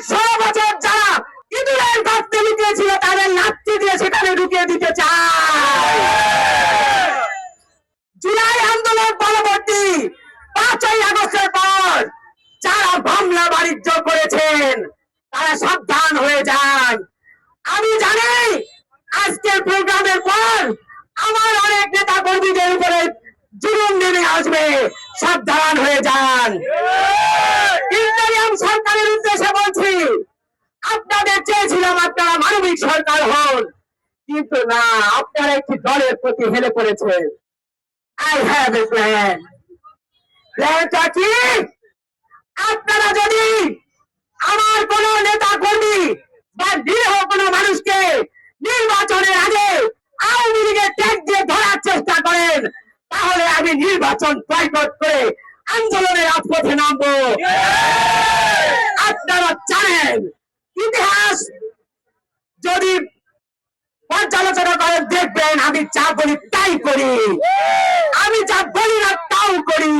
16 বছর যারা ইঁদুরের গর্তে লুকিয়েছিল তাদের লাথি দিয়ে সেখানে ঢুকিয়ে দিতে চায়। জুলাই আন্দোলন পরবর্তী 5ই আগস্টের পর যারা মামলা বাণিজ্য করেছেন তারা সাবধান হয়ে যান। আমি জানি আজকের প্রোগ্রামের পর আমার অনেক নেতা কর্মীদের উপরে জুলুম নেমে আসবে, সাবধান হয়ে যান। ইন্টারিয়াম সরকারের উদ্দেশ্যে বলছি, আপনাদের চেয়েছিলাম আপনারা মানবিক সরকার হন, কিন্তু না, আপনারা একটি দলের প্রতি হেলে পড়েছেন। I have a plan. প্ল্যানটা কি? আপনারা যদি আমার কোন নেতা কর্মী বা নিরীহ কোন মানুষকে নির্বাচনের আগে আওয়ামী লীগের ট্যাগ দিয়ে ধরার চেষ্টা করেন, তাহলে আমি নির্বাচন বয়কট করে আন্দোলনের রাজপথে নামবো। আপনারা জানেন, ইতিহাস যদি পর্যালোচনা করেন দেখবেন আমি যা বলি তাই করি, আমি যা বলি না তাও করি।